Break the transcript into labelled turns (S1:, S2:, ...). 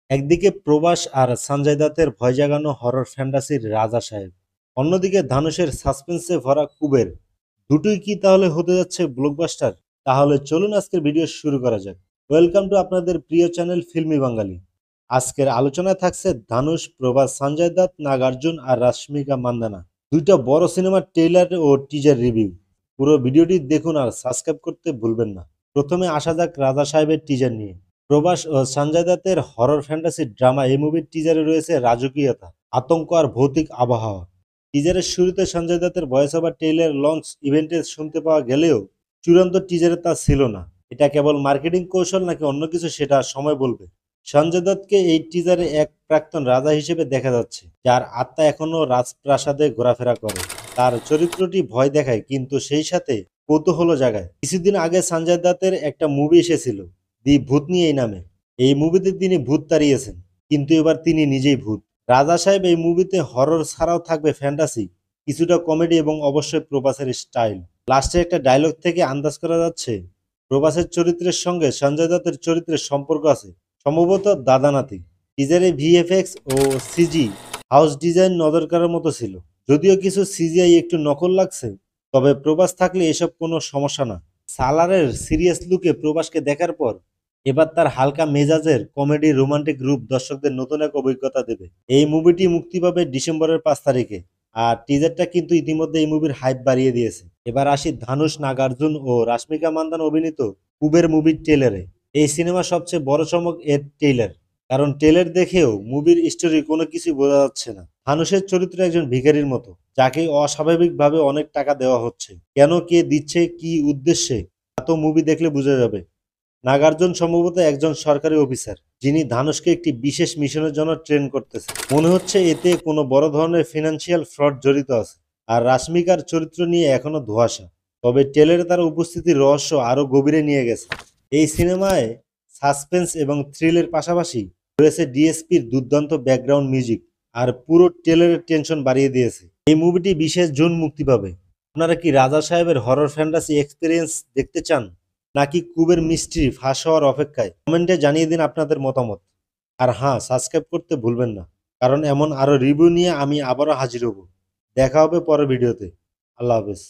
S1: একদিকে প্রবাস আর সঞ্জয় দত্তের ভয় জাগানো হরর ফ্যান্টাসির রাজা সাহেব, অন্যদিকে ধানুষের সাসপেন্সে ভরা কুবের। দুটোই কি তাহলে হতে যাচ্ছে ব্লকবাস্টার? তাহলে চলুন আজকের ভিডিও শুরু করা যাক। ওয়েলকাম টু আপনাদের প্রিয় চ্যানেল ফিল্মি বাঙালি। আজকের আলোচনায় থাকছে ধানুষ, প্রভাস, সঞ্জয় দত্ত, নাগার্জুন আর রাশ্মিকা মান্দানা দুইটা বড় সিনেমার ট্রেইলার ও টিজার রিভিউ। পুরো ভিডিওটি দেখুন আর সাবস্ক্রাইব করতে ভুলবেন না। প্রথমে আসা যাক রাজা সাহেবের টিজার নিয়ে। প্রভাস ও সঞ্জয় দত্তের হরর ফ্যান্টাসি ড্রামা এই মুভির টিজারে রয়েছে রাজকীয়তা, আতঙ্ক আর ভৌতিক আবহাওয়া। টিজারের শুরুতে সঞ্জয় দত্তের ভয়েস ওভার ট্রেইলার লঞ্চ ইভেন্টে শুনতে পাওয়া গেলেও চূড়ান্ত টিজারে তা ছিল না। এটা কেবল মার্কেটিং কৌশল নাকি অন্য কিছু সেটা সময় বলবে। সঞ্জয় দত্তকে এই টিজারে এক প্রাক্তন রাজা হিসেবে দেখা যাচ্ছে, যার আত্মা এখনো রাজপ্রাসাদে ঘোরাফেরা করে। তার চরিত্রটি ভয় দেখায় কিন্তু সেই সাথে কৌতূহল জাগায়। কিছুদিন আগে সঞ্জয় দত্তের একটা মুভি এসেছিল, দি ভূতনি এই নামে। এই মুভিতে তিনি ভূত তাড়িয়েছেন, কিন্তু এবার তিনি নিজেই ভূত। রাজা সাহেব এই মুভিতে হরর ছাড়াও থাকবে ফ্যান্টাসি, কিছুটা কমেডি এবং অবশ্যই প্রভাসের স্টাইল। লাস্টে একটা ডায়লগ থেকে আন্দাজ করা যাচ্ছে প্রভাসের চরিত্রের সঙ্গে সঞ্জয় দত্তের চরিত্রের সম্পর্ক আছে, সম্ভবত দাদা নাতি। টিজারে ভিএফএক্স ও সিজি হাউস ডিজাইন নজর কাড়ার মতো ছিল, যদিও কিছু সিজিআই একটু নকল লাগছে। তবে প্রভাস থাকলে এসব কোনো সমস্যা না। সালারের সিরিয়াস লুকে প্রভাসকে দেখার পর এবার তার হালকা মেজাজের কমেডি রোমান্টিক রূপ দর্শকদের নতুন এক অভিজ্ঞতা দেবে। এই মুভিটি মুক্তি পাবে ডিসেম্বরের 5 তারিখে। আর টিজারটা কিন্তু ইতিমধ্যে এই মুভির হাইপ বাড়িয়ে দিয়েছে। এবার আসি ধানুষ, নাগার্জুন ও রাশ্মিকা মান্দানা অভিনীত কুবের মুভির ট্রেলারে। এই সিনেমার সবচেয়ে বড় চমক এর ট্রেলার, কারণ ট্রেলার দেখেও মুভির স্টোরি কোনো কিছুই বোঝা যাচ্ছে না। ধানুষের চরিত্র একজন ভিখারির মতো, যাকে অস্বাভাবিকভাবে অনেক টাকা দেওয়া হচ্ছে। কেন, কে দিচ্ছে, কি উদ্দেশ্যে, তা তো মুভি দেখলে বোঝা যাবে। নাগার্জুন সম্ভবত একজন সরকারি অফিসার, যিনি ধানুষকে একটি বিশেষ মিশনের জন্য ট্রেন করতেছে। মনে হচ্ছে এতে কোনো বড় ধরনের ফিনান্সিয়াল ফ্রড জড়িত আছে। আর রাশ্মিকার চরিত্র নিয়ে এখনো ধোঁয়াশা, তবে ট্রেলারে তার উপস্থিতির রহস্য আরো গভীরে নিয়ে গেছে। এই সিনেমায় সাসপেন্স এবং থ্রিলের পাশাপাশি রয়েছে ডিএসপির দুর্দান্ত ব্যাকগ্রাউন্ড মিউজিক, আর পুরো ট্রেলারের টেনশন বাড়িয়ে দিয়েছে। এই মুভিটি 20 জুন মুক্তি পাবে। আপনারা কি রাজা সাহেবের হরর ফ্যান্টাসি এক্সপিরিয়েন্স দেখতে চান, নাকি কুবের মিস্ট্রি ফাঁস হওয়ার অপেক্ষায়? কমেন্টে জানিয়ে দিন আপনাদের মতামত। আর হ্যাঁ, সাবস্ক্রাইব করতে ভুলবেন না, কারণ এমন আরো রিভিউ নিয়ে আমি আবারও হাজির হব। দেখা হবে পরের ভিডিওতে। আল্লাহ হাফেজ।